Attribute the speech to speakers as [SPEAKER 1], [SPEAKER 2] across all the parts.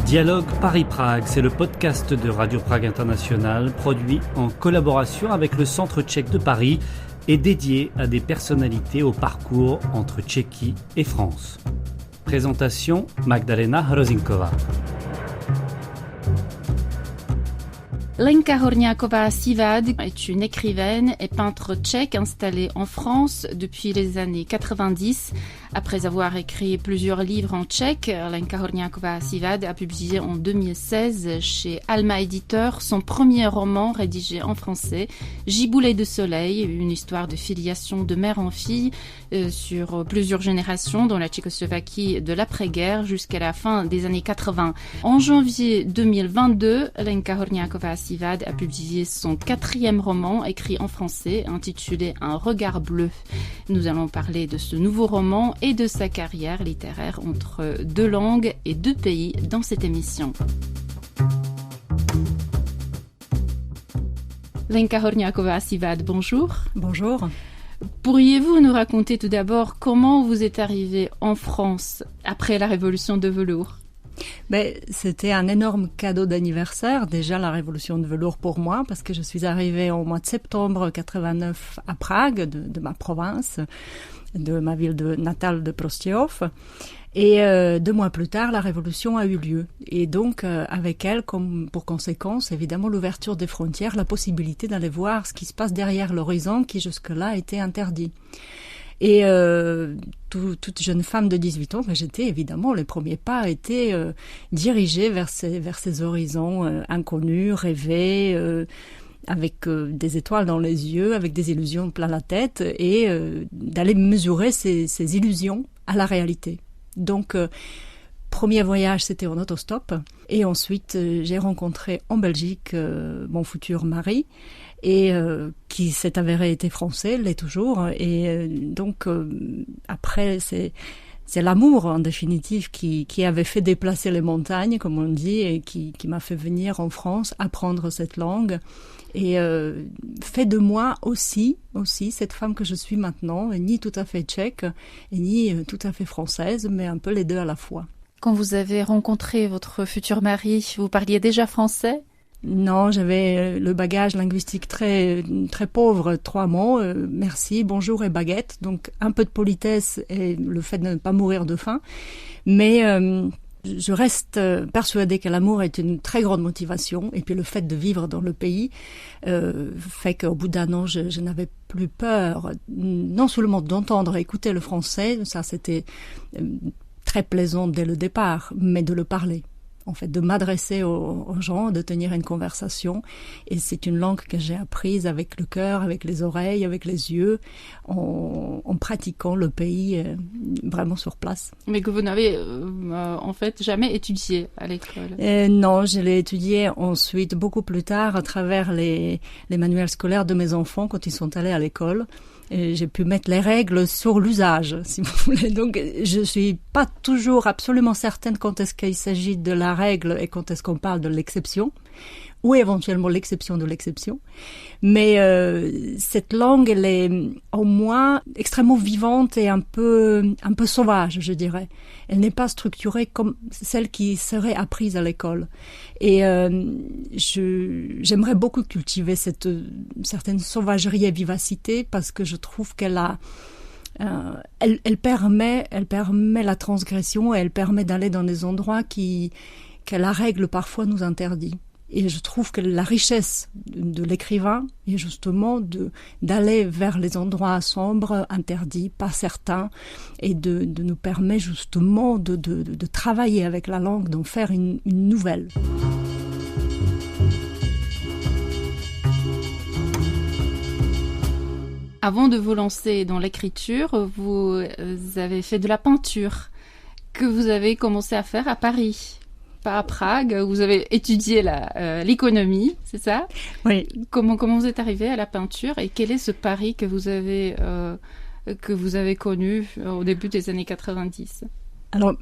[SPEAKER 1] Dialogue Paris-Prague, c'est le podcast de Radio Prague International, produit en collaboration avec le Centre tchèque de Paris et dédié à des personnalités au parcours entre Tchéquie et France. Présentation Magdalena Hrozinkova.
[SPEAKER 2] Lenka Horňáková-Sivad est une écrivaine et peintre tchèque installée en France depuis les années 90. Après avoir écrit plusieurs livres en tchèque, Lenka Horňáková-Sivad a publié en 2016 chez Alma Éditeur son premier roman rédigé en français, Giboulée de soleil, une histoire de filiation de mère en fille sur plusieurs générations dans la Tchécoslovaquie de l'après-guerre jusqu'à la fin des années 80. En janvier 2022, Lenka Horňáková-Sivad a publié son quatrième roman écrit en français intitulé Un regard bleu. Nous allons parler de ce nouveau roman et de sa carrière littéraire entre deux langues et deux pays dans cette émission. Lenka Horňáková-Sivad, bonjour.
[SPEAKER 3] Bonjour.
[SPEAKER 2] Pourriez-vous nous raconter tout d'abord comment vous êtes arrivée en France après la Révolution de velours ?
[SPEAKER 3] C'était un énorme cadeau d'anniversaire, déjà la révolution de velours pour moi, parce que je suis arrivée au mois de septembre 89 à Prague, de ma province, de ma ville natale de Prostějov. Et 2 mois plus tard, la révolution a eu lieu. Et donc, avec elle, comme pour conséquence, évidemment, l'ouverture des frontières, la possibilité d'aller voir ce qui se passe derrière l'horizon qui jusque-là était interdit. Et toute jeune femme de 18 ans que j'étais, évidemment, les premiers pas étaient dirigés vers ces horizons inconnus, rêvés, avec des étoiles dans les yeux, avec des illusions plein la tête, et d'aller mesurer ces illusions à la réalité. Donc, premier voyage, c'était en autostop. Et ensuite, j'ai rencontré en Belgique mon futur mari, et qui s'est avéré être français, l'est toujours. Et donc, après, c'est l'amour, en définitive, qui avait fait déplacer les montagnes, comme on dit, et qui m'a fait venir en France, apprendre cette langue, et fait de moi aussi cette femme que je suis maintenant, ni tout à fait tchèque, et ni tout à fait française, mais un peu les deux à la fois.
[SPEAKER 2] Quand vous avez rencontré votre futur mari, vous parliez déjà français ?
[SPEAKER 3] Non, j'avais le bagage linguistique très très pauvre, 3 mots, merci, bonjour et baguette, donc un peu de politesse et le fait de ne pas mourir de faim. Mais je reste persuadée que l'amour est une très grande motivation, et puis le fait de vivre dans le pays fait qu'au bout d'1 an, je n'avais plus peur, non seulement d'entendre et écouter le français, ça c'était très plaisant dès le départ, mais de le parler. En fait, de m'adresser aux gens, de tenir une conversation. Et c'est une langue que j'ai apprise avec le cœur, avec les oreilles, avec les yeux, en pratiquant le pays vraiment sur place.
[SPEAKER 2] Mais que vous n'avez en fait jamais étudié à l'école ?
[SPEAKER 3] Non, je l'ai étudié ensuite, beaucoup plus tard, à travers les manuels scolaires de mes enfants quand ils sont allés à l'école. Et j'ai pu mettre les règles sur l'usage, si vous voulez. Donc, je suis pas toujours absolument certaine quand est-ce qu'il s'agit de la règle et quand est-ce qu'on parle de l'exception, ou éventuellement l'exception de l'exception. Mais cette langue, elle est en moi extrêmement vivante et un peu sauvage, je dirais. Elle n'est pas structurée comme celle qui serait apprise à l'école. Et j'aimerais beaucoup cultiver cette certaine sauvagerie et vivacité, parce que je trouve qu'elle a elle permet la transgression, et elle permet d'aller dans des endroits que la règle parfois nous interdit. Et je trouve que la richesse de l'écrivain est justement d'aller vers les endroits sombres, interdits, pas certains, et de nous permettre justement de travailler avec la langue, d'en faire une nouvelle.
[SPEAKER 2] Avant de vous lancer dans l'écriture, vous avez fait de la peinture que vous avez commencé à faire à Paris. Pas à Prague, vous avez étudié l'économie, c'est ça ?
[SPEAKER 3] Oui.
[SPEAKER 2] Comment vous êtes arrivé à la peinture, et quel est ce Paris que vous avez connu au début des années 90 ?
[SPEAKER 3] Alors,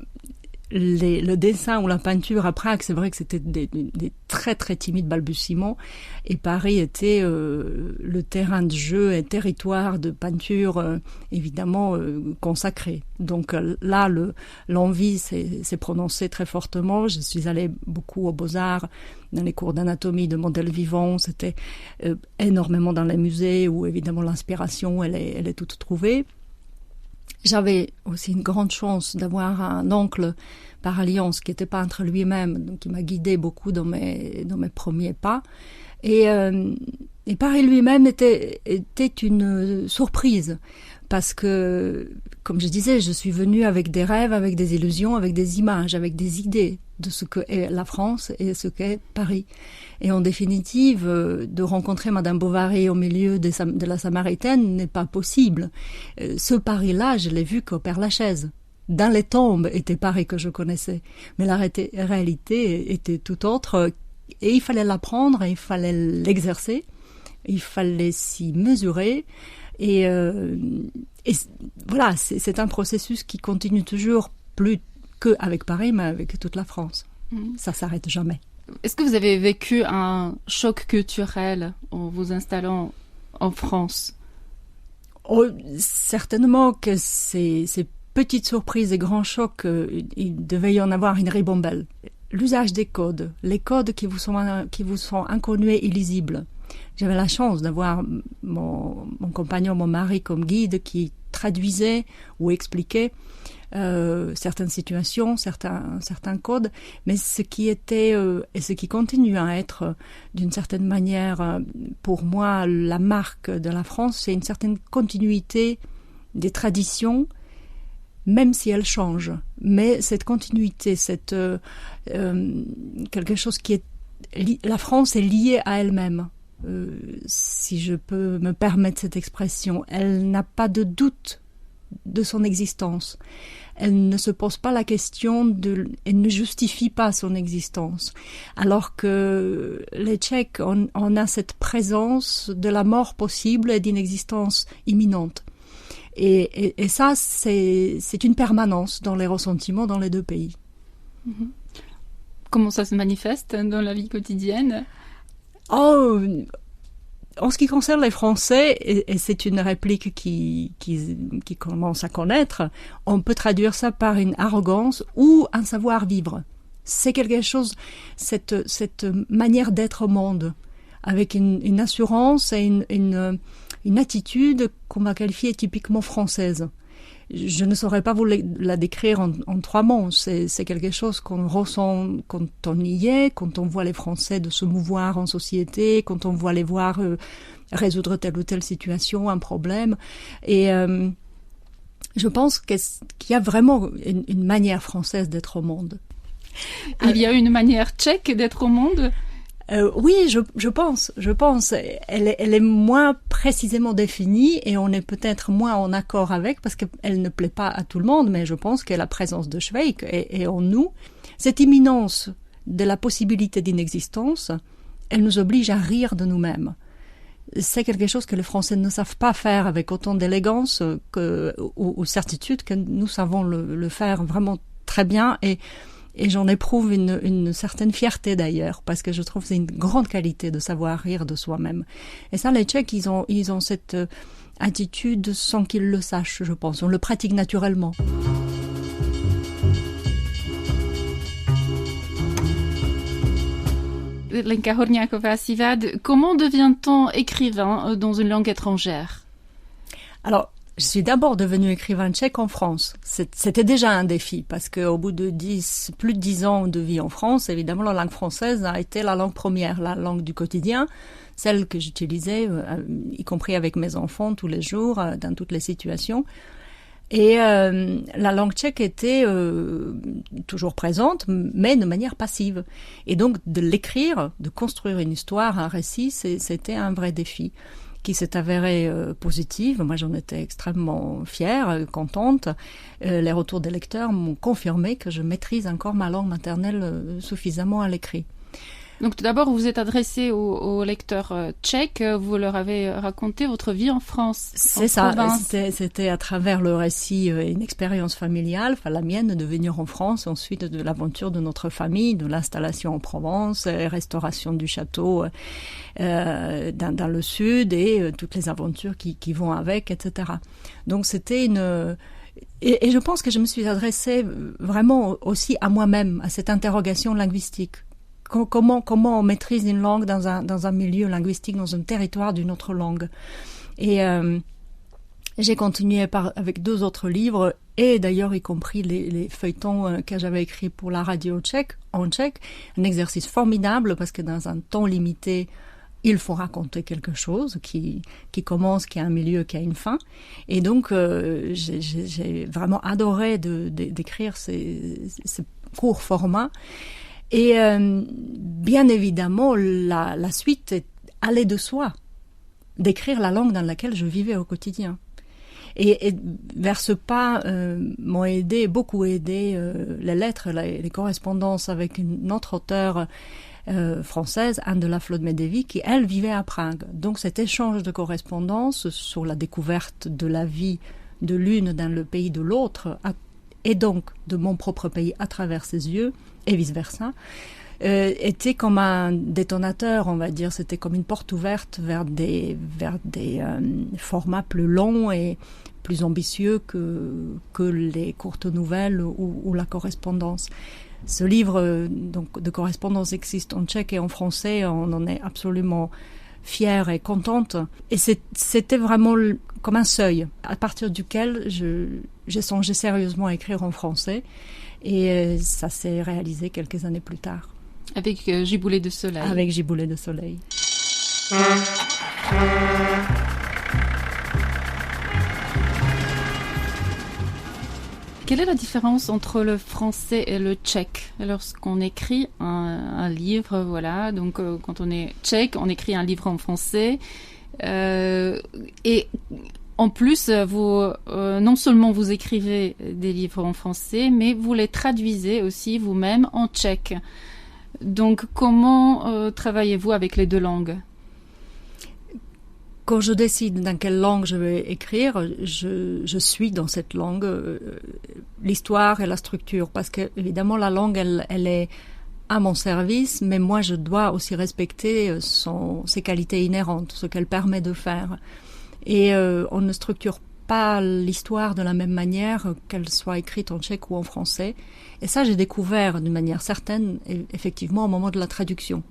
[SPEAKER 3] le dessin ou la peinture à Prague, c'est vrai que c'était des très très timides balbutiements, et Paris était le terrain de jeu et territoire de peinture évidemment consacré. Donc là, l'envie s'est prononcée très fortement. Je suis allée beaucoup aux Beaux-Arts, dans les cours d'anatomie, de modèles vivants. C'était énormément dans les musées où évidemment l'inspiration elle est toute trouvée. J'avais aussi une grande chance d'avoir un oncle par alliance qui était peintre lui-même, donc qui m'a guidée beaucoup dans mes premiers pas. Et Paris lui-même était une surprise parce que, comme je disais, je suis venue avec des rêves, avec des illusions, avec des images, avec des idées de ce qu'est la France et ce qu'est Paris. Et en définitive, de rencontrer Madame Bovary au milieu de la Samaritaine n'est pas possible. Ce Paris-là, je l'ai vu qu'au Père-Lachaise. Dans les tombes était Paris que je connaissais. Mais la réalité était tout autre. Et il fallait l'apprendre, il fallait l'exercer, il fallait s'y mesurer. Et voilà, c'est un processus qui continue toujours, plus qu'avec Paris, mais avec toute la France. Ça s'arrête jamais.
[SPEAKER 2] Est-ce que vous avez vécu un choc culturel en vous installant en France?
[SPEAKER 3] Oh, certainement que ces petites surprises et grands chocs, il devait y en avoir une ribambelle. L'usage des codes, les codes qui vous sont inconnus et illisibles. J'avais la chance d'avoir mon compagnon, mon mari comme guide qui traduisait ou expliquait certaines situations, certains codes, mais ce qui était et ce qui continue à être d'une certaine manière pour moi la marque de la France, c'est une certaine continuité des traditions, même si elles changent. Mais cette continuité, cette quelque chose qui est la France est liée à elle-même. Si je peux me permettre cette expression, elle n'a pas de doute de son existence. Elle ne se pose pas la question elle ne justifie pas son existence. Alors que les Tchèques, on a cette présence de la mort possible et d'une existence imminente. Et ça, c'est une permanence dans les ressentiments dans les deux pays.
[SPEAKER 2] Comment ça se manifeste dans la vie quotidienne ?
[SPEAKER 3] Oh, en ce qui concerne les Français, et c'est une réplique qui commence à connaître, on peut traduire ça par une arrogance ou un savoir-vivre. C'est quelque chose, cette manière d'être au monde, avec une assurance et une attitude qu'on va qualifier typiquement française. Je ne saurais pas vous la décrire en 3 mots. C'est quelque chose qu'on ressent quand on y est, quand on voit les Français de se mouvoir en société, quand on voit les voir résoudre telle ou telle situation, un problème. Et je pense qu'il y a vraiment une manière française d'être au monde.
[SPEAKER 2] Il y a une manière tchèque d'être au monde ?
[SPEAKER 3] Oui, je pense. Elle est moins précisément définie et on est peut-être moins en accord avec parce qu'elle ne plaît pas à tout le monde, mais je pense que la présence de Schweik est en nous. Cette imminence de la possibilité d'une existence, elle nous oblige à rire de nous-mêmes. C'est quelque chose que les Français ne savent pas faire avec autant d'élégance ou certitude que nous savons le faire vraiment très bien et j'en éprouve une certaine fierté d'ailleurs, parce que je trouve que c'est une grande qualité de savoir rire de soi-même. Et ça, les Tchèques, ils ont cette attitude sans qu'ils le sachent, je pense. On le pratique naturellement.
[SPEAKER 2] Lenka Horňáková-Sivad, comment devient-on écrivain dans une langue étrangère ?
[SPEAKER 3] Alors, je suis d'abord devenue écrivain tchèque en France. C'était déjà un défi parce qu'au bout de plus de 10 ans de vie en France, évidemment, la langue française a été la langue première, la langue du quotidien, celle que j'utilisais, y compris avec mes enfants tous les jours, dans toutes les situations. Et la langue tchèque était toujours présente, mais de manière passive. Et donc, de l'écrire, de construire une histoire, un récit, c'était un vrai défi qui s'est avérée positive. Moi, j'en étais extrêmement fière, contente. Les retours des lecteurs m'ont confirmé que je maîtrise encore ma langue maternelle suffisamment à l'écrit.
[SPEAKER 2] Donc tout d'abord, vous êtes adressé aux lecteurs tchèques, vous leur avez raconté votre vie en France.
[SPEAKER 3] C'est ça, c'était à travers le récit, une expérience familiale, enfin la mienne, de venir en France, ensuite de l'aventure de notre famille, de l'installation en Provence, restauration du château dans le sud et toutes les aventures qui vont avec, etc. Donc c'était Et je pense que je me suis adressée vraiment aussi à moi-même, à cette interrogation linguistique. Comment on maîtrise une langue dans un milieu linguistique, dans un territoire d'une autre langue. Et j'ai continué avec 2 autres livres, et d'ailleurs y compris les feuilletons que j'avais écrits pour la radio tchèque, en tchèque. Un exercice formidable, parce que dans un temps limité, il faut raconter quelque chose qui commence, qui a un milieu, qui a une fin. Et donc, j'ai vraiment adoré d'écrire ces courts formats. Et bien évidemment, la suite allait de soi, d'écrire la langue dans laquelle je vivais au quotidien. Et vers ce pas m'ont beaucoup aidé les lettres, les correspondances avec une autre auteure française, Anne de la Flotte-Médévy, qui, elle, vivait à Prague. Donc cet échange de correspondances sur la découverte de la vie de l'une dans le pays de l'autre, et donc de mon propre pays à travers ses yeux, et vice-versa, était comme un détonateur, on va dire. C'était comme une porte ouverte vers des formats plus longs et plus ambitieux que les courtes nouvelles ou la correspondance. Ce livre donc de correspondance existe en tchèque et en français. On en est absolument fière et contente. Et c'était vraiment comme un seuil à partir duquel j'ai songé sérieusement à écrire en français. Et ça s'est réalisé quelques années plus tard.
[SPEAKER 2] Avec Giboulet de soleil.
[SPEAKER 3] Avec Giboulet de soleil.
[SPEAKER 2] Quelle est la différence entre le français et le tchèque lorsqu'on écrit un livre, voilà, donc quand on est tchèque, on écrit un livre en français et en plus, vous non seulement vous écrivez des livres en français, mais vous les traduisez aussi vous-même en tchèque. Donc comment travaillez-vous avec les 2 langues ?
[SPEAKER 3] Quand je décide dans quelle langue je vais écrire, je suis dans cette langue l'histoire et la structure, parce que évidemment la langue elle est à mon service, mais moi je dois aussi respecter ses qualités inhérentes, ce qu'elle permet de faire. Et on ne structure pas l'histoire de la même manière, qu'elle soit écrite en tchèque ou en français. Et ça, j'ai découvert d'une manière certaine, effectivement, au moment de la traduction.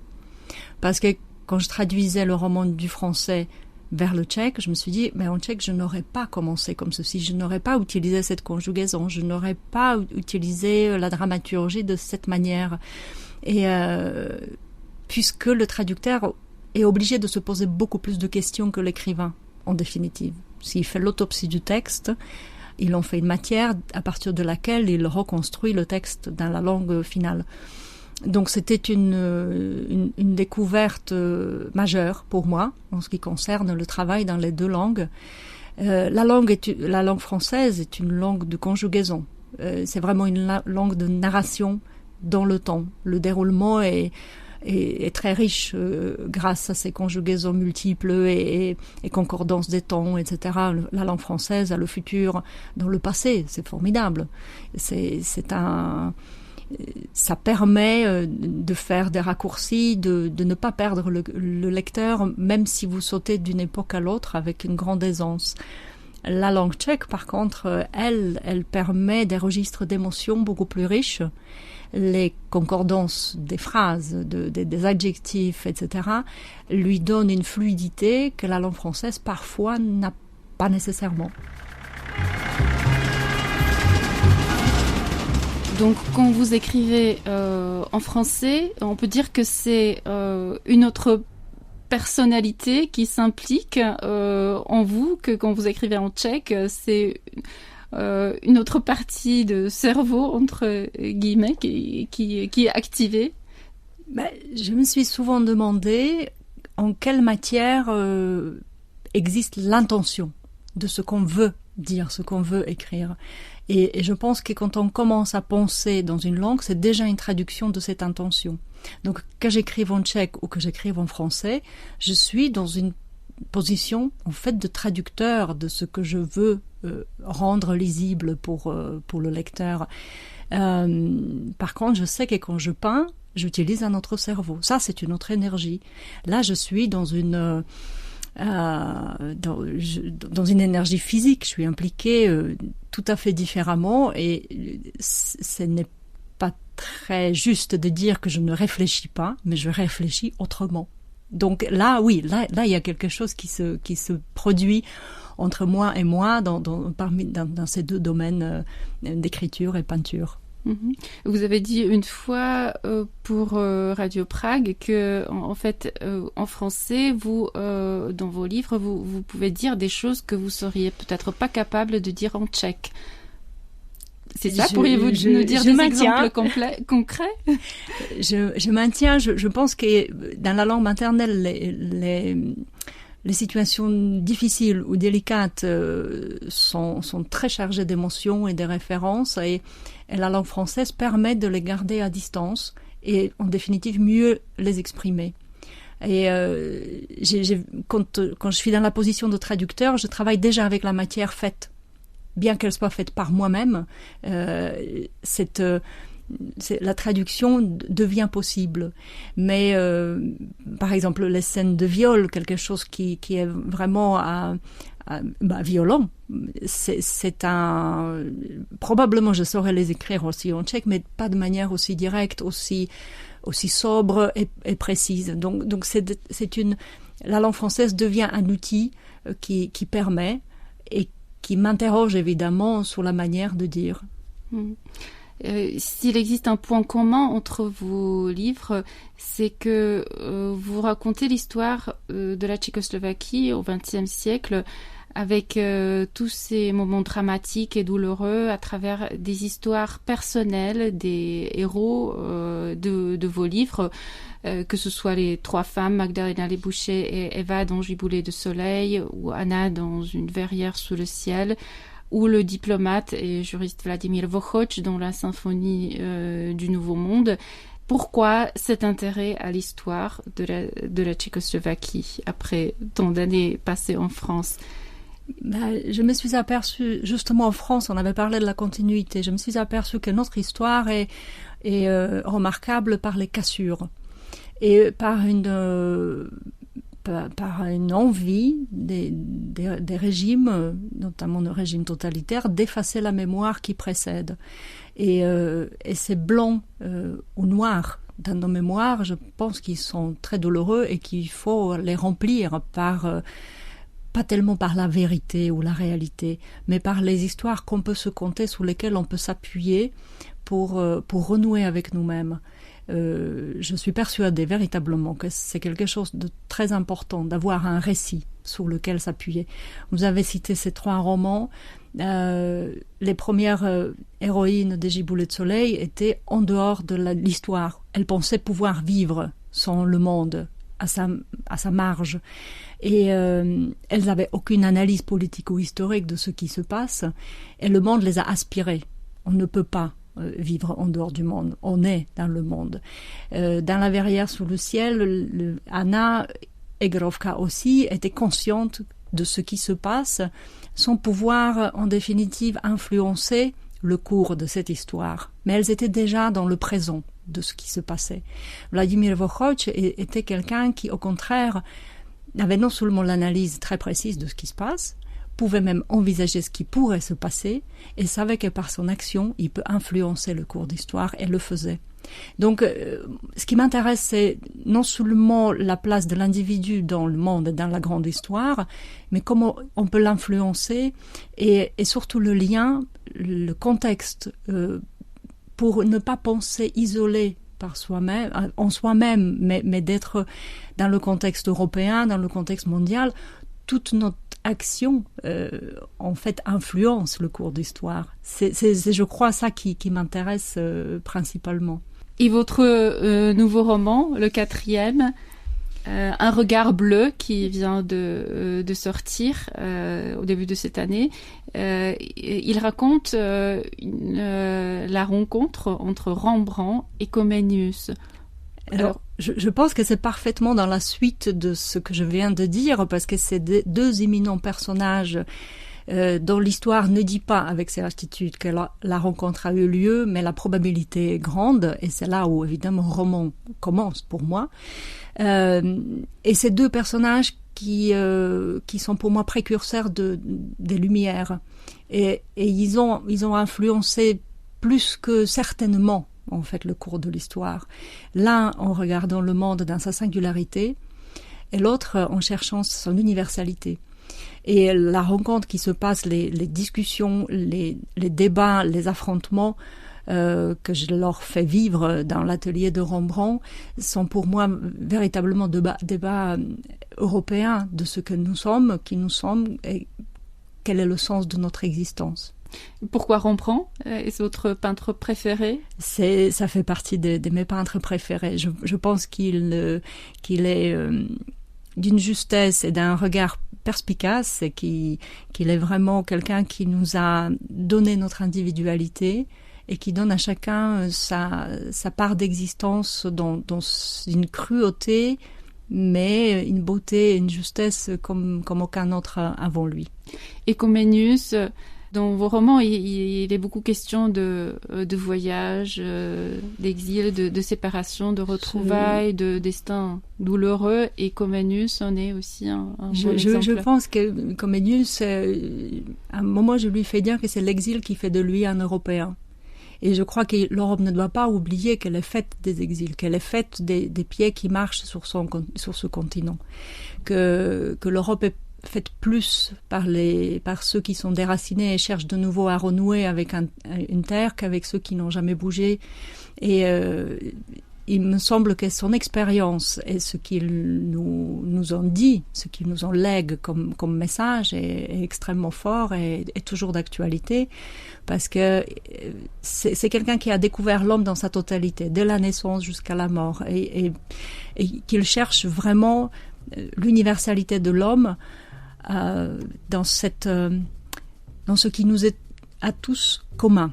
[SPEAKER 3] Parce que quand je traduisais le roman du français vers le tchèque, je me suis dit, mais en tchèque, je n'aurais pas commencé comme ceci, je n'aurais pas utilisé cette conjugaison, je n'aurais pas utilisé la dramaturgie de cette manière. Et puisque le traducteur est obligé de se poser beaucoup plus de questions que l'écrivain, en définitive. S'il fait l'autopsie du texte, il en fait une matière à partir de laquelle il reconstruit le texte dans la langue finale. Donc c'était une découverte majeure pour moi en ce qui concerne le travail dans les 2 langues. La langue française est une langue de conjugaison. C'est vraiment une langue de narration dans le temps. Le déroulement est très riche grâce à ces conjugaisons multiples et concordances des temps, etc. La langue française a le futur dans le passé, c'est formidable. Ça permet de faire des raccourcis, de ne pas perdre le lecteur, même si vous sautez d'une époque à l'autre avec une grande aisance. La langue tchèque, par contre, elle permet des registres d'émotions beaucoup plus riches. Les concordances des phrases, des adjectifs, etc., lui donnent une fluidité que la langue française, parfois, n'a pas nécessairement.
[SPEAKER 2] Donc, quand vous écrivez en français, on peut dire que c'est une autre personnalité qui s'implique en vous, que quand vous écrivez en tchèque, c'est une autre partie de cerveau, entre guillemets, qui est activée.
[SPEAKER 3] Je me suis souvent demandé en quelle matière existe l'intention de ce qu'on veut dire, ce qu'on veut écrire. Et je pense que quand on commence à penser dans une langue, c'est déjà une traduction de cette intention. Donc, que j'écrive en tchèque ou que j'écrive en français, je suis dans une position, en fait, de traducteur de ce que je veux rendre lisible pour le lecteur. Par contre, je sais que quand je peins, j'utilise un autre cerveau. Ça, c'est une autre énergie. Là, je suis dans une énergie physique. Je suis impliquée tout à fait différemment et ce n'est pas très juste de dire que je ne réfléchis pas, mais je réfléchis autrement. Donc là, oui, là, il y a quelque chose qui se produit entre moi et moi dans ces deux domaines d'écriture et peinture.
[SPEAKER 2] Vous avez dit une fois pour Radio Prague que, en fait, en français, vous, dans vos livres, vous pouvez dire des choses que vous seriez peut-être pas capable de dire en tchèque. C'est ça? Pourriez-vous nous dire des exemples concrets?
[SPEAKER 3] Je maintiens. Je pense que dans la langue maternelle, les situations difficiles ou délicates sont très chargées d'émotions et de références et la langue française permet de les garder à distance et en définitive mieux les exprimer. Et quand je suis dans la position de traducteur, je travaille déjà avec la matière faite. Bien qu'elle soit faite par moi-même, la traduction devient possible. Mais par exemple, les scènes de viol, quelque chose qui est vraiment violent, probablement je saurais les écrire aussi en tchèque, mais pas de manière aussi directe, aussi sobre et précise. Donc la langue française devient un outil qui permet et qui m'interroge évidemment sur la manière de dire.
[SPEAKER 2] S'il existe un point commun entre vos livres, c'est que vous racontez l'histoire de la Tchécoslovaquie au XXe siècle avec tous ces moments dramatiques et douloureux à travers des histoires personnelles des héros de vos livres, que ce soit les trois femmes, Magdalena Lebouché et Eva dans Giboulée de soleil, ou Anna dans Une verrière sous le ciel, ou le diplomate et juriste Vladimir Vochoch dans la symphonie du Nouveau Monde. Pourquoi cet intérêt à l'histoire de la Tchécoslovaquie après tant d'années passées en France?
[SPEAKER 3] Je me suis aperçue, justement en France, on avait parlé de la continuité, je me suis aperçue que notre histoire est remarquable par les cassures et par une envie des régimes, notamment le régime totalitaire, d'effacer la mémoire qui précède. Et ces blancs ou noirs dans nos mémoires, je pense qu'ils sont très douloureux et qu'il faut les remplir pas tellement par la vérité ou la réalité, mais par les histoires qu'on peut se conter, sur lesquelles on peut s'appuyer pour renouer avec nous-mêmes. Je suis persuadée véritablement que c'est quelque chose de très important d'avoir un récit sur lequel s'appuyer. Vous avez cité ces trois romans. Les premières héroïnes des Giboulées de soleil étaient en dehors de l'histoire. Elles pensaient pouvoir vivre sans le monde à sa marge. Et elles n'avaient aucune analyse politique ou historique de ce qui se passe. Et le monde les a aspirées. On ne peut pas vivre en dehors du monde. On est dans le monde. Dans La verrière sous le ciel, Anna Egrovka aussi était consciente de ce qui se passe, sans pouvoir en définitive influencer le cours de cette histoire. Mais elles étaient déjà dans le présent de ce qui se passait. Vladimir Vochoch était quelqu'un qui, au contraire, avait non seulement l'analyse très précise de ce qui se passe, pouvait même envisager ce qui pourrait se passer et savait que par son action, il peut influencer le cours d'histoire et le faisait. Donc, ce qui m'intéresse, c'est non seulement la place de l'individu dans le monde et dans la grande histoire, mais comment on peut l'influencer et surtout le lien, le contexte, pour ne pas penser isolé par soi-même, en soi-même, mais d'être dans le contexte européen, dans le contexte mondial. Toute notre action, en fait, influence le cours d'histoire. C'est je crois, ça qui m'intéresse principalement.
[SPEAKER 2] Et votre nouveau roman, le 4e, Un regard bleu, qui vient de sortir au début de cette année, il raconte la rencontre entre Rembrandt et Comenius.
[SPEAKER 3] Alors, je pense que c'est parfaitement dans la suite de ce que je viens de dire, parce que c'est deux éminents personnages dont l'histoire ne dit pas avec certitude que la rencontre a eu lieu, mais la probabilité est grande, et c'est là où évidemment le roman commence pour moi. Et ces deux personnages qui sont pour moi précurseurs des Lumières, et ils ont influencé plus que certainement en fait le cours de l'histoire. L'un en regardant le monde dans sa singularité, et l'autre en cherchant son universalité. Et la rencontre qui se passe, les discussions, les débats, les affrontements que je leur fais vivre dans l'atelier de Rembrandt sont pour moi véritablement débats européens de ce que nous sommes, qui nous sommes et quel est le sens de notre existence.
[SPEAKER 2] Pourquoi Rembrandt? Est-ce votre peintre préféré?
[SPEAKER 3] Ça fait partie de mes peintres préférés. Je pense qu'il est d'une justesse et d'un regard perspicace, et qu'il est vraiment quelqu'un qui nous a donné notre individualité et qui donne à chacun sa part d'existence dans une cruauté, mais une beauté, une justesse comme aucun autre avant lui.
[SPEAKER 2] Et Comenius, dans vos romans, il est beaucoup question de voyage, d'exil, de séparation, de retrouvailles, de destin douloureux. Et Comenius en est aussi un bon exemple.
[SPEAKER 3] Je pense que Comenius, à un moment, je lui fais dire que c'est l'exil qui fait de lui un Européen. Et je crois que l'Europe ne doit pas oublier qu'elle est faite des exils, qu'elle est faite des pieds qui marchent sur ce continent. Que l'Europe est faite plus par ceux qui sont déracinés et cherchent de nouveau à renouer avec une terre qu'avec ceux qui n'ont jamais bougé. Et il me semble que son expérience et ce qu'il nous en dit, ce qu'il nous en lègue comme message est extrêmement fort et est toujours d'actualité, parce que c'est quelqu'un qui a découvert l'homme dans sa totalité, dès la naissance jusqu'à la mort, et qu'il cherche vraiment l'universalité de l'homme dans ce qui nous est à tous commun.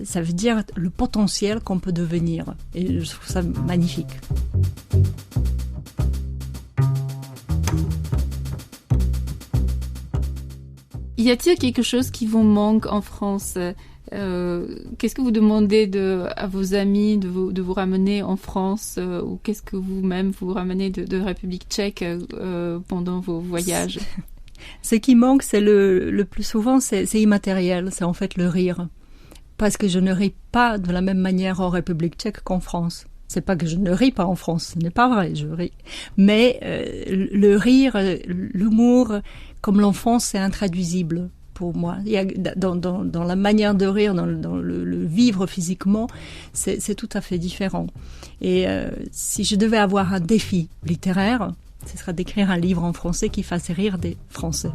[SPEAKER 3] Ça veut dire le potentiel qu'on peut devenir. Et je trouve ça magnifique.
[SPEAKER 2] Y a-t-il quelque chose qui vous manque en France? Qu'est-ce que vous demandez à vos amis de vous ramener en France, ou qu'est-ce que vous-même vous ramenez de République tchèque pendant vos voyages?
[SPEAKER 3] Ce qui manque, c'est le plus souvent, c'est immatériel, c'est en fait le rire. Parce que je ne ris pas de la même manière en République tchèque qu'en France. C'est pas que je ne ris pas en France, ce n'est pas vrai, je ris. Mais le rire, l'humour, comme l'enfance, c'est intraduisible pour moi. Il y a, dans la manière de rire, dans le vivre physiquement, c'est tout à fait différent. Et si je devais avoir un défi littéraire, ce sera d'écrire un livre en français qui fasse rire des Français.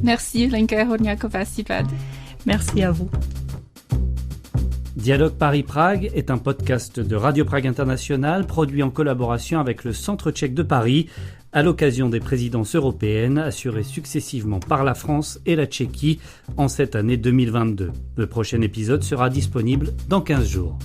[SPEAKER 2] Merci, Lenka Horňáková-Sivad.
[SPEAKER 3] Merci à vous.
[SPEAKER 1] Dialogue Paris-Prague est un podcast de Radio Prague International produit en collaboration avec le Centre tchèque de Paris à l'occasion des présidences européennes assurées successivement par la France et la Tchéquie en cette année 2022. Le prochain épisode sera disponible dans 15 jours.